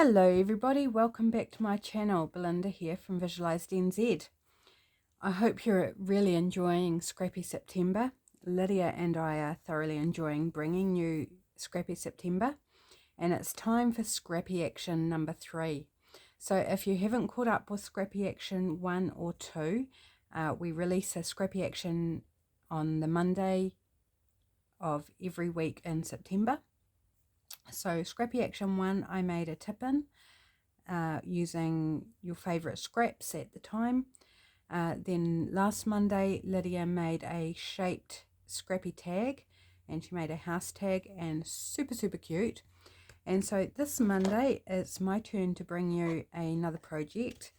Hello everybody, welcome back to my channel. Belinda here from VisualisedNZ. I hope you're really enjoying Scrappy September. Lydia and I are thoroughly enjoying bringing you Scrappy September, and it's time for Scrappy Action number 3. So if you haven't caught up with Scrappy Action 1 or 2, we release a Scrappy Action on the Monday of every week in September. So Scrappy Action 1, I made a tip-in using your favourite scraps at the time. Then last Monday, Lydia made a shaped Scrappy tag, and she made a house tag, and super cute. And so this Monday, it's my turn to bring you another project,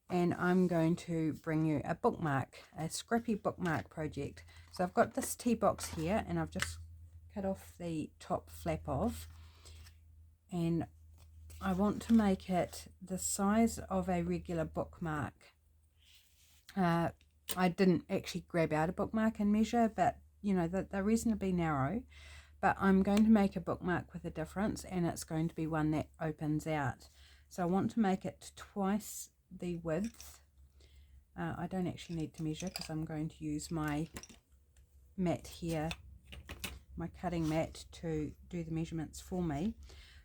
and I'm going to bring you a bookmark, a Scrappy bookmark project. So I've got this tea box here, and I've just cut off the top flap off, and I want to make it the size of a regular bookmark. I didn't actually grab out a bookmark and measure, but you know that they're reasonably narrow. But I'm going to make a bookmark with a difference, and it's going to be one that opens out. So I want to make it twice the width. I don't actually need to measure because I'm going to use my mat here, my cutting mat, to do the measurements for me.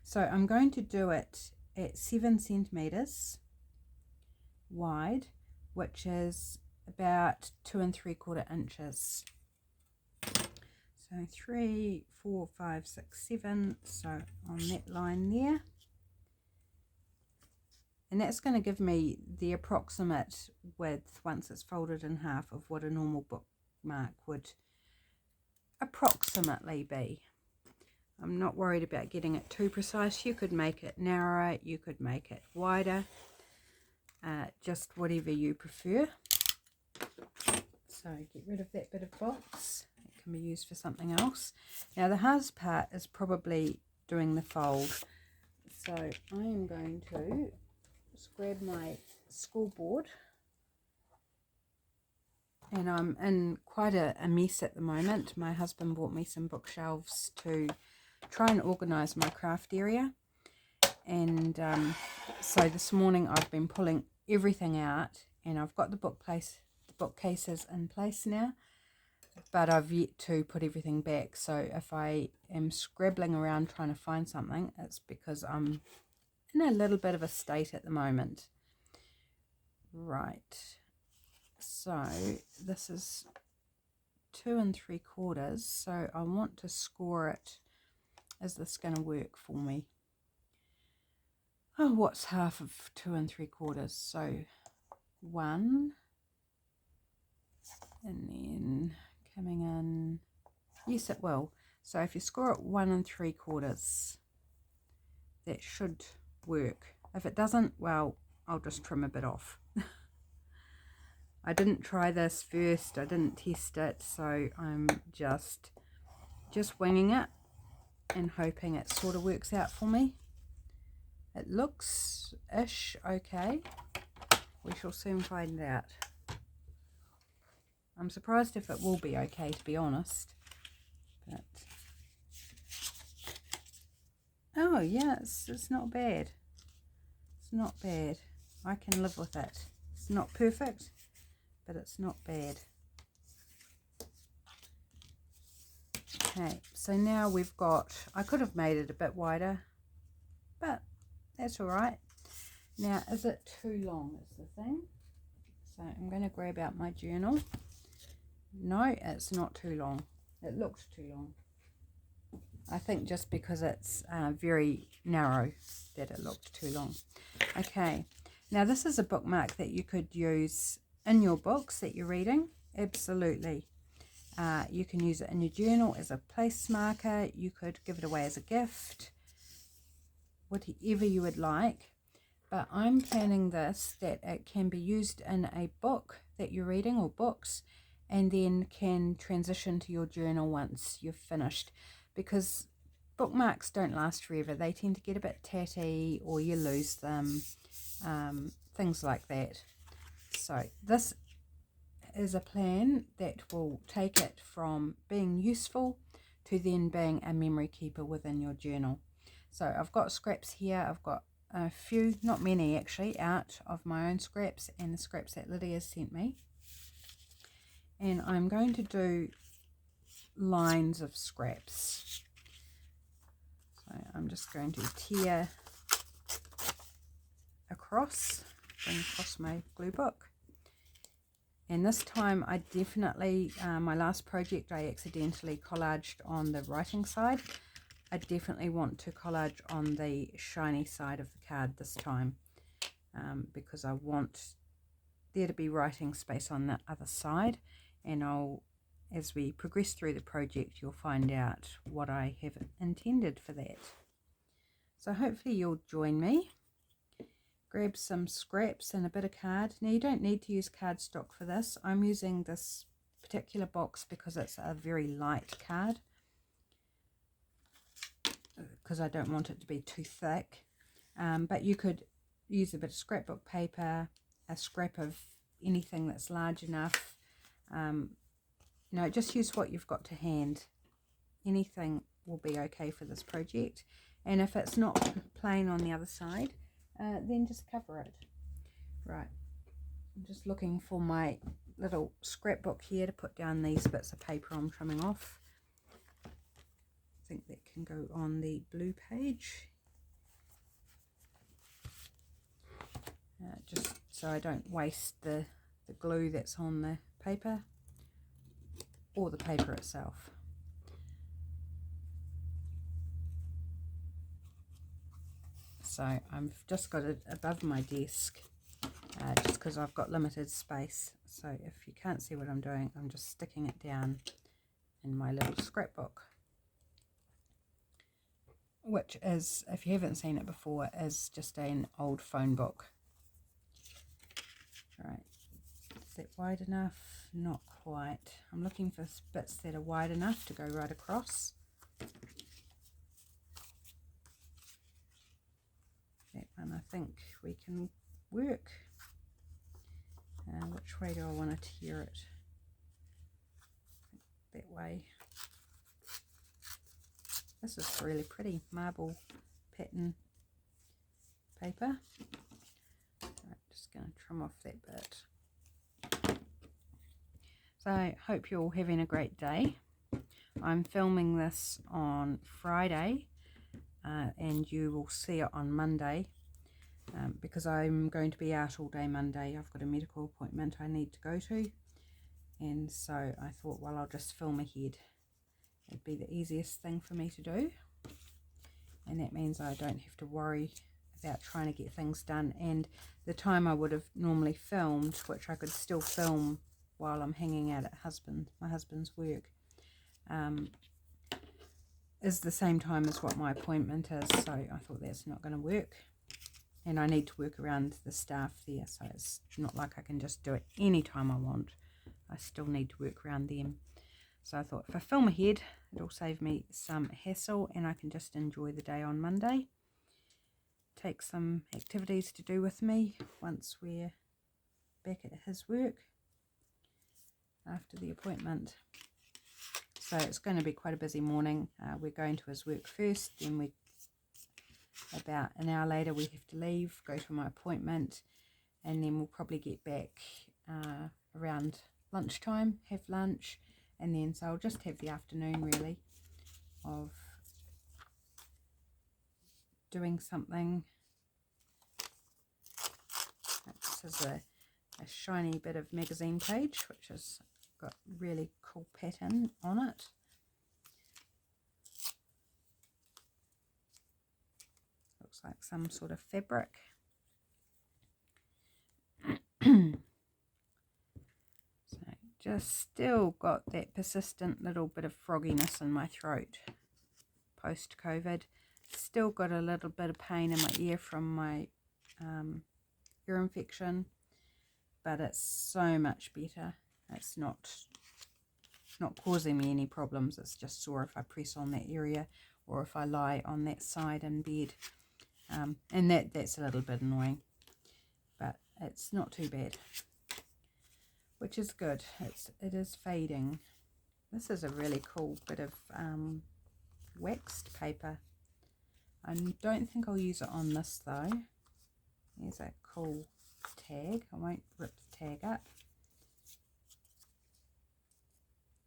So I'm going to do it at 7 centimeters wide, which is about 2 3/4 inches. So 3, 4, 5, 6, 7. So on that line there, and that's going to give me the approximate width once it's folded in half of what a normal bookmark would approximately be. I'm not worried about getting it too precise. You could make it narrower, you could make it wider, just whatever you prefer. So get rid of that bit of box. It can be used for something else. Now the hardest part is probably doing the fold. So I am going to just grab my school board, and I'm in quite a mess at the moment. My husband bought me some bookshelves to try and organize my craft area, and so this morning I've been pulling everything out, and I've got the bookcases in place now, but I've yet to put everything back. So if I am scrabbling around trying to find something, it's because I'm in a little bit of a state at the moment. Right, so this is 2 3/4, so I want to score it. Is this going to work for me? Oh, what's half of 2 3/4? So 1, and then coming in, yes it will. So if you score it 1 3/4, that should work. If it doesn't, well, I'll just trim a bit off. I didn't try this first, I didn't test it, so I'm just winging it and hoping it sort of works out for me. It looks-ish okay. We shall soon find out. I'm surprised if it will be okay, to be honest. But oh yeah, it's not bad. It's not bad. I can live with it. It's not perfect, but it's not bad. Okay, so now we've got, I could have made it a bit wider, but that's all right. Now, is it too long is the thing. So I'm going to grab out my journal. No, it's not too long. It looks too long. I think just because it's very narrow that it looked too long. Okay, now this is a bookmark that you could use in your books that you're reading. Absolutely. You can use it in your journal as a place marker. You could give it away as a gift, whatever you would like. But I'm planning this that it can be used in a book that you're reading, or books, and then can transition to your journal once you've finished, because bookmarks don't last forever. They tend to get a bit tatty, or you lose them, things like that. So this is a plan that will take it from being useful to then being a memory keeper within your journal. So I've got scraps here. I've got a few, not many actually, out of my own scraps and the scraps that Lydia sent me. And I'm going to do lines of scraps. So I'm just going to tear across, bring across my glue book. And this time I definitely, my last project I accidentally collaged on the writing side. I definitely want to collage on the shiny side of the card this time, because I want there to be writing space on the other side, and as we progress through the project, you'll find out what I have intended for that. So hopefully you'll join me. Grab some scraps and a bit of card. Now you don't need to use cardstock for this. I'm using this particular box because it's a very light card, because I don't want it to be too thick. But you could use a bit of scrapbook paper, a scrap of anything that's large enough. No, just use what you've got to hand. Anything will be okay for this project. And if it's not plain on the other side, then just cover it. Right, I'm just looking for my little scrapbook here to put down these bits of paper I'm trimming off. I think that can go on the blue page. Just so I don't waste the glue that's on the paper or the paper itself. So I've just got it above my desk, just because I've got limited space. So if you can't see what I'm doing, I'm just sticking it down in my little scrapbook, which is, if you haven't seen it before, is just an old phone book. Right, is that wide enough? Not quite. I'm looking for bits that are wide enough to go right across. That one I think we can work. Which way do I want to tear it? That way. This is really pretty marble pattern paper. Right, just going to trim off that bit. So I hope you're all having a great day. I'm filming this on Friday, and you will see it on Monday, because I'm going to be out all day Monday. I've got a medical appointment I need to go to, and so I thought, well, I'll just film ahead. It'd be the easiest thing for me to do, and that means I don't have to worry about trying to get things done. And the time I would have normally filmed, which I could still film while I'm hanging out at my husband's work, is the same time as what my appointment is. So I thought that's not going to work, and I need to work around the staff there, so it's not like I can just do it any time I want. I still need to work around them. So I thought if I film ahead, it'll save me some hassle, and I can just enjoy the day on Monday. Take some activities to do with me once we're back at his work after the appointment. So it's going to be quite a busy morning. We're going to his work first, then about an hour later we have to leave, go to my appointment, and then we'll probably get back around lunchtime, have lunch, and then so I'll just have the afternoon really of doing something. This is a shiny bit of magazine page, which has got really cool pattern on it. Looks like some sort of fabric. So just still got that persistent little bit of frogginess in my throat post-COVID. Still got a little bit of pain in my ear from my ear infection, but it's so much better. It's not causing me any problems. It's just sore if I press on that area or if I lie on that side in bed, and that's a little bit annoying, but it's not too bad, which is good. It is fading. This is a really cool bit of waxed paper. I don't think I'll use it on this though. There's a cool tag. I won't rip the tag up.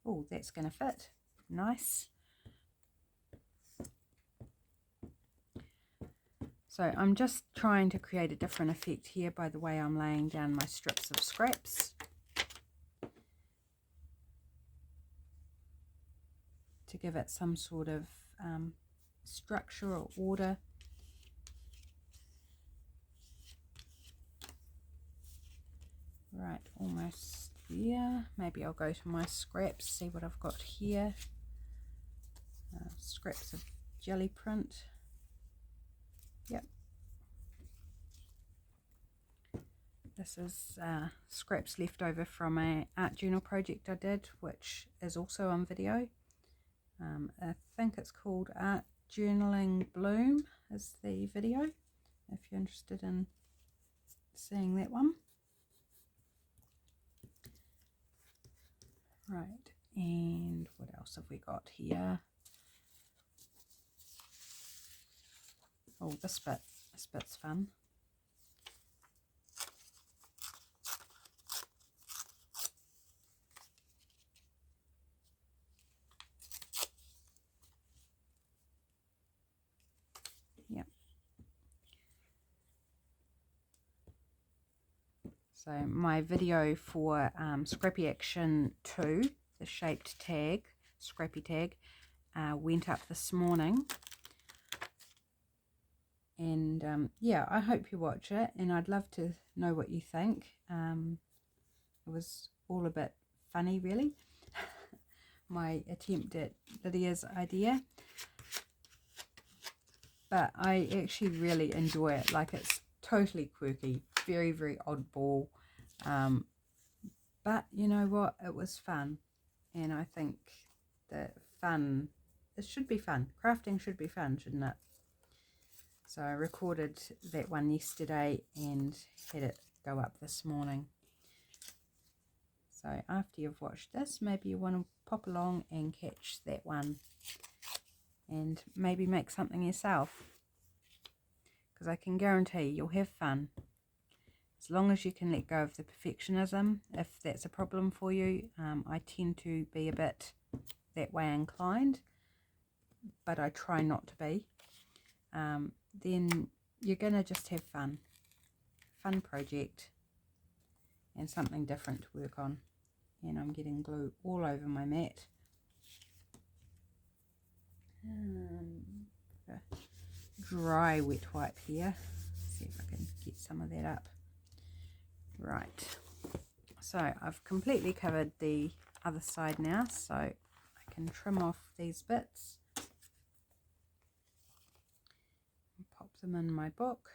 Oh, that's going to fit. Nice. So I'm just trying to create a different effect here by the way I'm laying down my strips of scraps to give it some sort of structure or order. Right, almost there. Maybe I'll go to my scraps, see what I've got here. Scraps of jelly print. Yep. This is scraps left over from a art journal project I did, which is also on video. I think it's called Art Journaling Bloom is the video, if you're interested in seeing that one. Right, and what else have we got here? Oh, this bit's fun. Yep. So my video for Scrappy Action 2, the shaped tag, Scrappy tag, went up this morning. And yeah, I hope you watch it, and I'd love to know what you think. It was all a bit funny, really. My attempt at Lydia's idea. But I actually really enjoy it. Like, it's totally quirky, very, very oddball. But you know what? It was fun. And I think that it should be fun. Crafting should be fun, shouldn't it? So I recorded that one yesterday and had it go up this morning. So after you've watched this, maybe you want to pop along and catch that one and maybe make something yourself, because I can guarantee you'll have fun as long as you can let go of the perfectionism. If that's a problem for you, I tend to be a bit that way inclined, but I try not to be. Then you're going to just have fun project and something different to work on. And I'm getting glue all over my mat. Dry wet wipe here. See if I can get some of that up. Right, so I've completely covered the other side now, so I can trim off these bits and pop them in my book.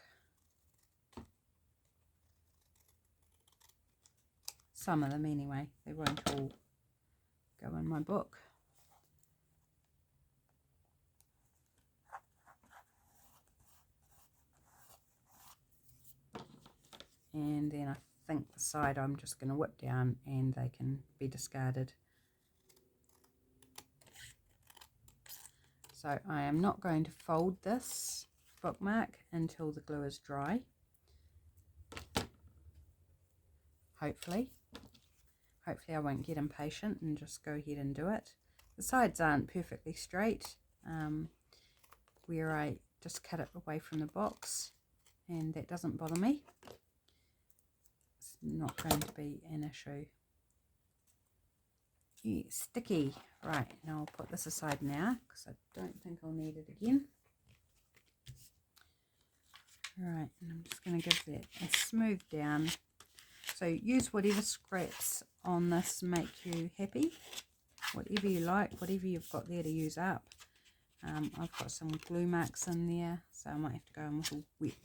Some of them anyway, they won't all go in my book. And then I think the side I'm just going to whip down and they can be discarded. So I am not going to fold this bookmark until the glue is dry. Hopefully I won't get impatient and just go ahead and do it. The sides aren't perfectly straight, where I just cut it away from the box, and that doesn't bother me. It's not going to be an issue. Yeah, sticky. Right, now I'll put this aside now because I don't think I'll need it again. Right, and I'm just going to give that a smooth down. So use whatever scraps on this make you happy, whatever you like, whatever you've got there to use up. I've got some glue marks in there, so I might have to go in with a wet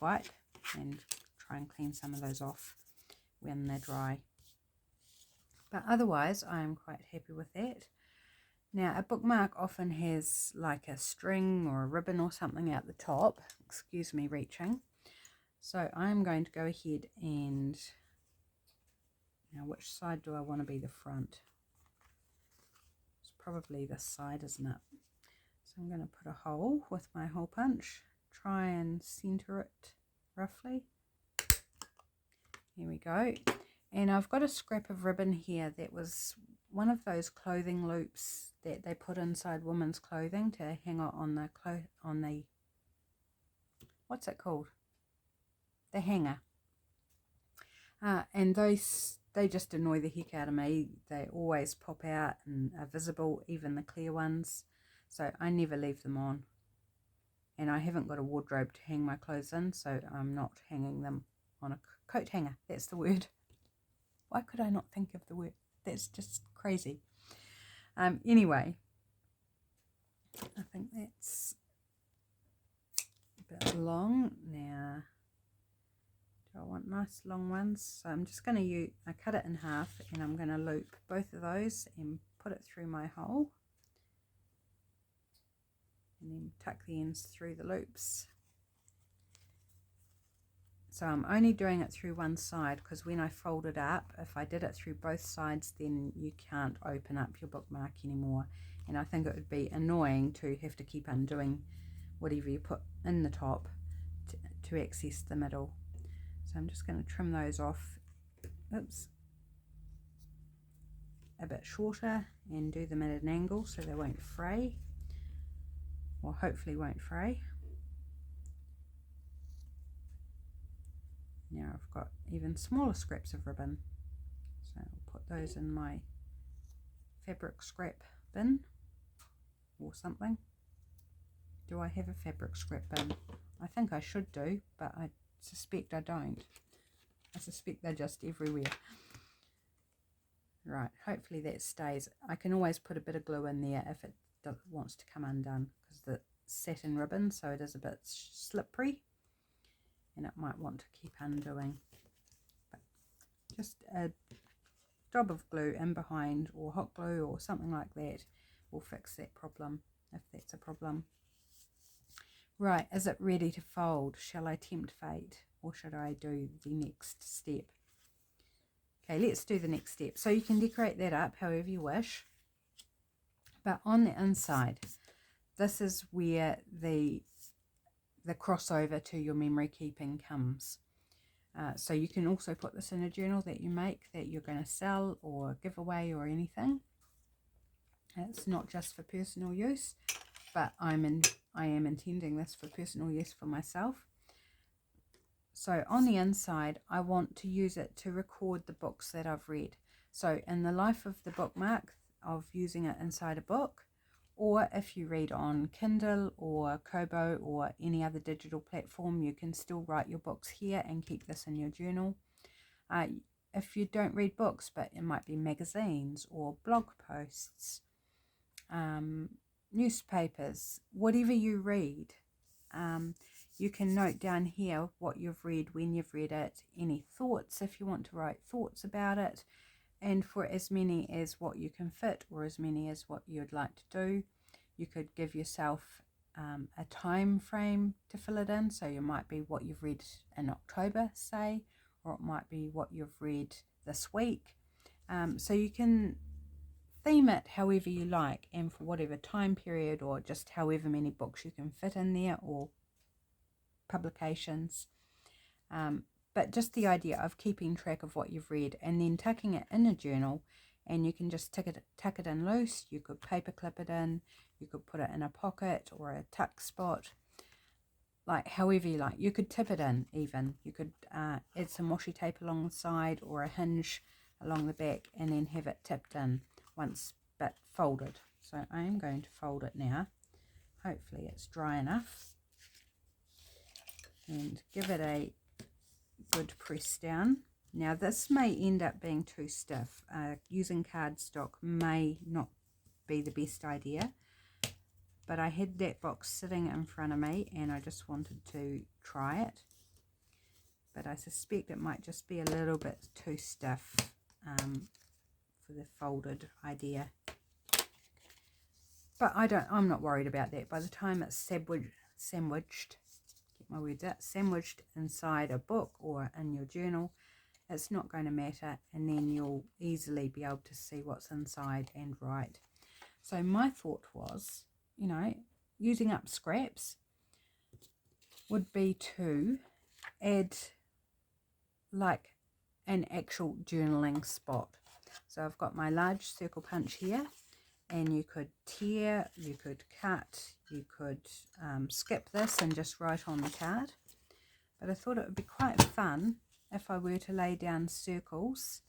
wipe, and try and clean some of those off when they're dry. But otherwise, I am quite happy with that. Now, a bookmark often has like a string or a ribbon or something out the top. Excuse me reaching. So I'm going to go ahead and, now which side do I want to be the front? It's probably this side, isn't it? So So I'm going to put a hole with my hole punch, try and center it roughly. Here we go. And I've got a scrap of ribbon here that was one of those clothing loops that they put inside women's clothing to hang it on the what's it called? The hanger. And they just annoy the heck out of me. They always pop out and are visible, even the clear ones. So I never leave them on. And I haven't got a wardrobe to hang my clothes in, so I'm not hanging them on a coat hanger. That's the word. Why could I not think of the word? That's just crazy. Anyway, I think that's a bit long now. Do I want nice long ones? So I'm just going to use, I cut it in half and I'm going to loop both of those and put it through my hole. And then tuck the ends through the loops. So I'm only doing it through one side because when I fold it up, if I did it through both sides, then you can't open up your bookmark anymore. And I think it would be annoying to have to keep undoing whatever you put in the top to access the middle. So I'm just going to trim those off, oops, a bit shorter and do them at an angle so they won't fray, or hopefully won't fray. Now I've got even smaller scraps of ribbon, so I'll put those in my fabric scrap bin or something. Do I have a fabric scrap bin? I think I should do, but I suspect I don't. I suspect they're just everywhere. Right, hopefully that stays. I can always put a bit of glue in there if it wants to come undone, because the satin ribbon, so it is a bit slippery and it might want to keep undoing. But just a dab of glue in behind, or hot glue or something like that, will fix that problem if that's a problem. Right, is it ready to fold? Shall I tempt fate, or should I do the next step? Okay, let's do the next step. So you can decorate that up however you wish, but on the inside, this is where the crossover to your memory keeping comes. So you can also put this in a journal that you make that you're going to sell or give away or anything. It's not just for personal use, but I am intending this for personal use for myself. So on the inside, I want to use it to record the books that I've read. So in the life of the bookmark, of using it inside a book, or if you read on Kindle or Kobo or any other digital platform, you can still write your books here and keep this in your journal. If you don't read books, but it might be magazines or blog posts, newspapers, whatever you read, you can note down here what you've read, when you've read it, any thoughts if you want to write thoughts about it, and for as many as what you can fit, or as many as what you'd like to do. You could give yourself a time frame to fill it in, so you might be what you've read in October, say, or it might be what you've read this week. So you can theme it however you like, and for whatever time period, or just however many books you can fit in there, or publications. But just the idea of keeping track of what you've read and then tucking it in a journal, and you can just tuck it in loose. You could paper clip it in, you could put it in a pocket or a tuck spot, like however you like. You could tip it in even. You could add some washi tape along the side or a hinge along the back, and then have it tipped in once but folded. So I am going to fold it now. Hopefully it's dry enough, and give it a good press down. Now this may end up being too stiff. Using cardstock may not be the best idea, but I had that box sitting in front of me and I just wanted to try it, but I suspect it might just be a little bit too stiff for the folded idea. But I'm not worried about that. By the time it's sandwiched, get my words out, sandwiched inside a book or in your journal, it's not going to matter, and then you'll easily be able to see what's inside and write. So my thought was, you know, using up scraps would be to add like an actual journaling spot. So I've got my large circle punch here, and you could tear, you could cut, you could skip this and just write on the card. But I thought it would be quite fun if I were to lay down circles,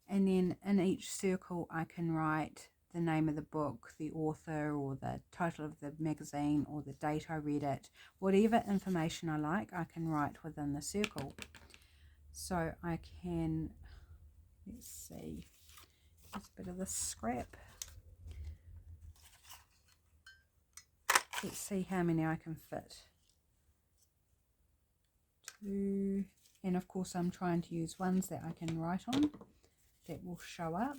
and then in each circle I can write the name of the book, the author, or the title of the magazine, or the date I read it. Whatever information I like, I can write within the circle. So I can, let's see, there's a bit of the scrap. Let's see how many I can fit. 2, and of course I'm trying to use ones that I can write on that will show up.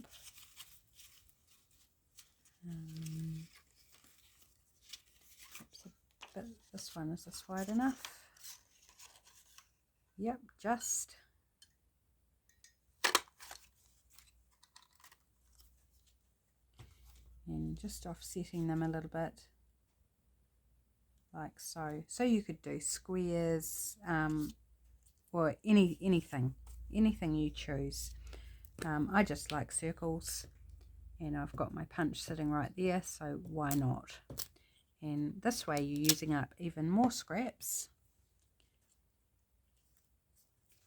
Perhaps a bit, this one, is this wide enough? Yep, just. And just offsetting them a little bit, like so. So you could do squares, or anything you choose. I just like circles, and I've got my punch sitting right there, so why not? And this way you're using up even more scraps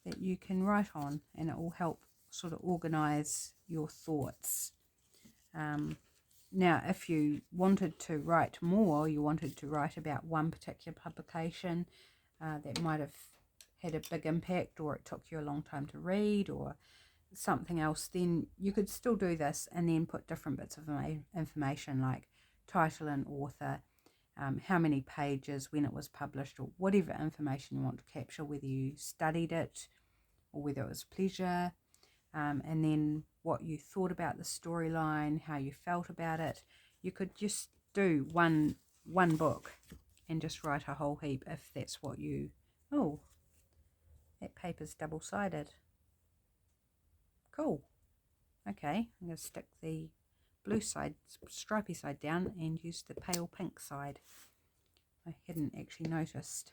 that you can write on, and it will help sort of organize your thoughts. Now, if you wanted to write more, you wanted to write about one particular publication that might have had a big impact, or it took you a long time to read, or something else, then you could still do this and then put different bits of information like title and author, how many pages, when it was published, or whatever information you want to capture, whether you studied it or whether it was pleasure, and then what you thought about the storyline, how you felt about it. You could just do one book and just write a whole heap if that's what you... Oh, that paper's double-sided. Cool. Okay, I'm going to stick the blue side, stripy side down, and use the pale pink side. I hadn't actually noticed.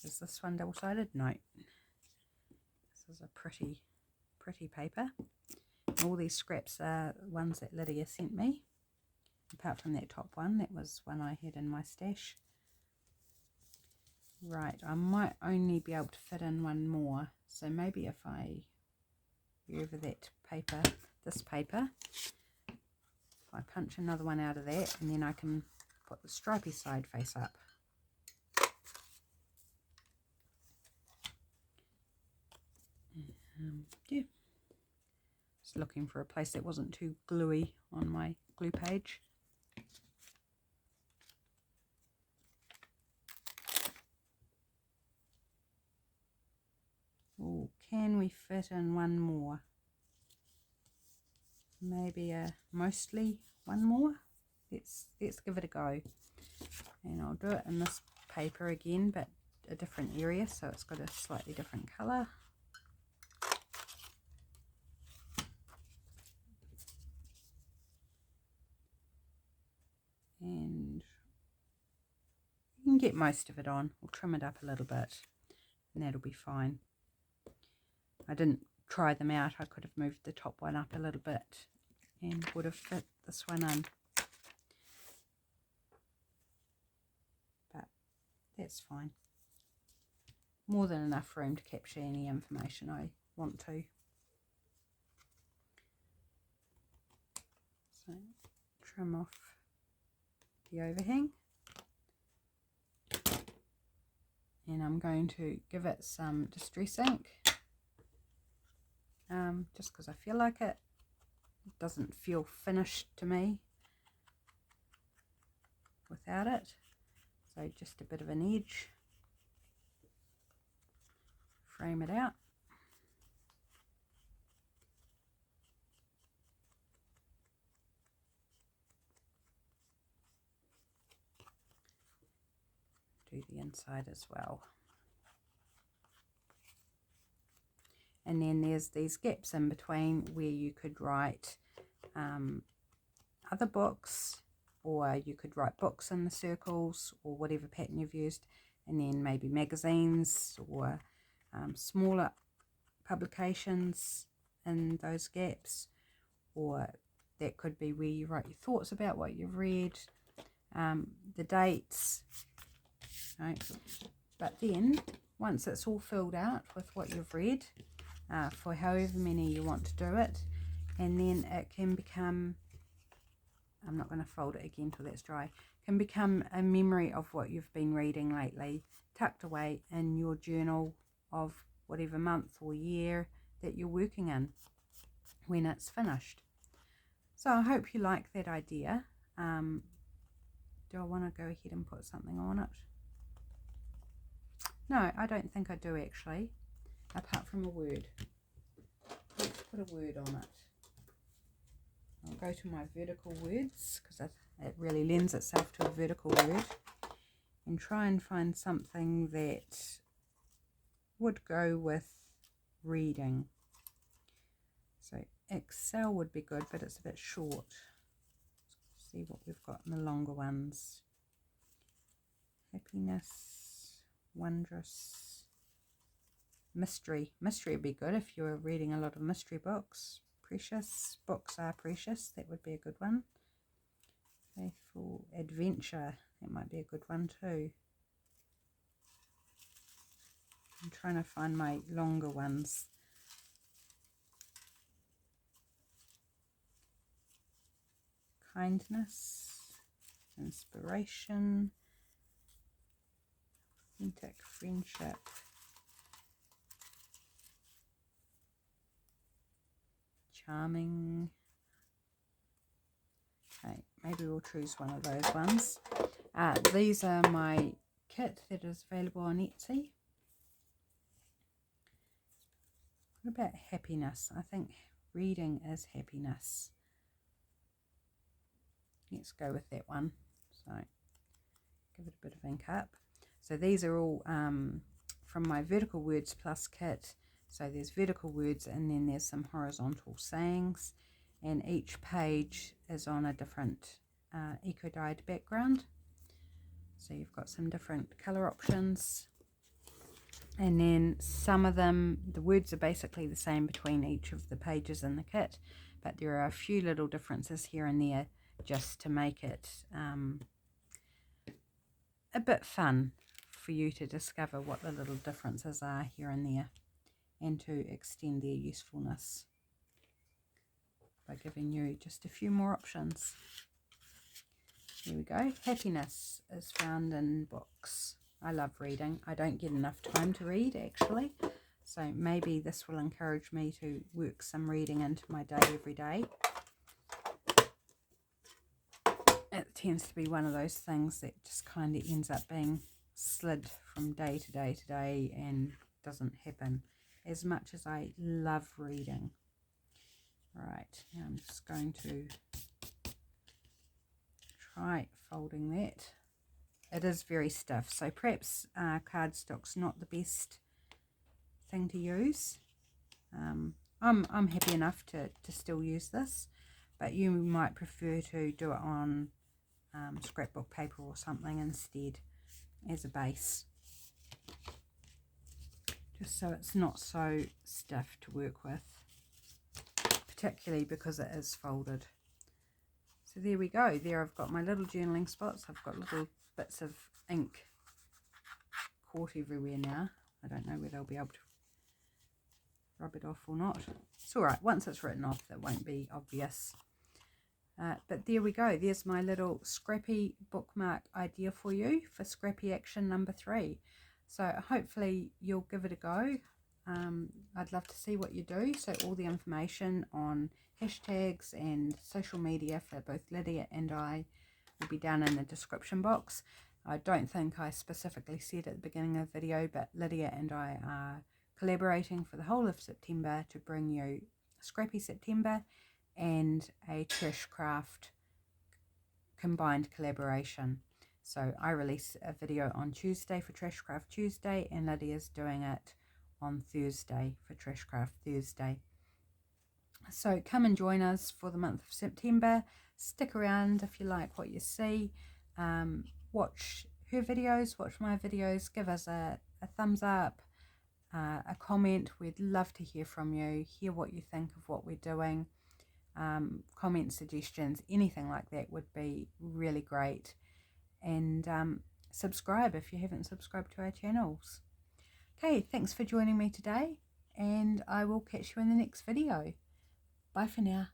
Is this one double-sided? No. This is a pretty paper. All these scraps are ones that Lydia sent me. Apart from that top one, that was one I had in my stash. Right, I might only be able to fit in one more, so maybe if I, wherever that paper, this paper, if I punch another one out of that, and then I can put the stripy side face up. Yeah, just looking for a place that wasn't too gluey on my glue page. Oh, can we fit in one more? Maybe mostly one more. Let's give it a go. And I'll do it in this paper again, but a different area, so it's got a slightly different colour. And you can get most of it on. We'll trim it up a little bit, and that'll be fine. I didn't try them out. I could have moved the top one up a little bit and would have fit this one in. But that's fine. More than enough room to capture any information I want to. So trim off the overhang. And I'm going to give it some distress ink. Just because I feel like it. It doesn't feel finished to me without it. So just a bit of an edge. Frame it out. Do the inside as well. And then there's these gaps in between where you could write other books, or you could write books in the circles or whatever pattern you've used, and then maybe magazines or smaller publications in those gaps, or that could be where you write your thoughts about what you've read, the dates, right? But then once it's all filled out with what you've read, for however many you want to do it, and then it can become, I'm not going to fold it again till that's dry, can become a memory of what you've been reading lately, tucked away in your journal of whatever month or year that you're working in when it's finished. So I hope you like that idea. Do I want to go ahead and put something on it? No, I don't think I do actually, apart from a word. Let's put a word on it. I'll go to my vertical words because it really lends itself to a vertical word, and try and find something that would go with reading. So Excel would be good, but it's a bit short. Let's see what we've got in the longer ones. Happiness, wondrous, mystery. Mystery would be good if you were reading a lot of mystery books. Precious, books are precious, that would be a good one. Faithful, adventure, that might be a good one too. I'm trying to find my longer ones. Kindness, inspiration, authentic friendship, charming. Okay, maybe we'll choose one of those ones. These are my kit that is available on Etsy. What about happiness? I think reading is happiness. Let's go with that one. So give it a bit of ink up. So these are all from my vertical words plus kit. So there's vertical words and then there's some horizontal sayings, and each page is on a different eco-dyed background. So you've got some different color options, and then some of them, the words are basically the same between each of the pages in the kit, but there are a few little differences here and there just to make it a bit fun for you to discover what the little differences are here and there, and to extend their usefulness by giving you just a few more options. Here we go. Happiness is found in books. I love reading. I don't get enough time to read actually, so maybe this will encourage me to work some reading into my day every day. It tends to be one of those things that just kind of ends up being slid from day to day to day and doesn't happen as much as I love reading. Right, now I'm just going to try folding that. It is very stiff, so perhaps cardstock's not the best thing to use. I'm happy enough to still use this, but you might prefer to do it on scrapbook paper or something instead as a base, just so it's not so stiff to work with, particularly because it is folded. So there we go. There I've got my little journaling spots. I've got little bits of ink caught everywhere now. I don't know whether I'll be able to rub it off or not. It's alright, once it's written off it won't be obvious. But there we go. There's my little scrappy bookmark idea for you for Scrappy Action number 3. So hopefully you'll give it a go. I'd love to see what you do. So all the information on hashtags and social media for both Lydia and I will be down in the description box. I don't think I specifically said at the beginning of the video, but Lydia and I are collaborating for the whole of September to bring you Scrappy September and a Trishcraft combined collaboration. So I release a video on Tuesday for Trishcraft Tuesday, and Lydia's doing it on Thursday for Trishcraft Thursday. So come and join us for the month of September. Stick around if you like what you see. Watch her videos, watch my videos, give us a thumbs up, a comment. We'd love to hear from you, hear what you think of what we're doing. Comment, suggestions, anything like that would be really great. And subscribe if you haven't subscribed to our channels. Okay, thanks for joining me today, and I will catch you in the next video. Bye for now.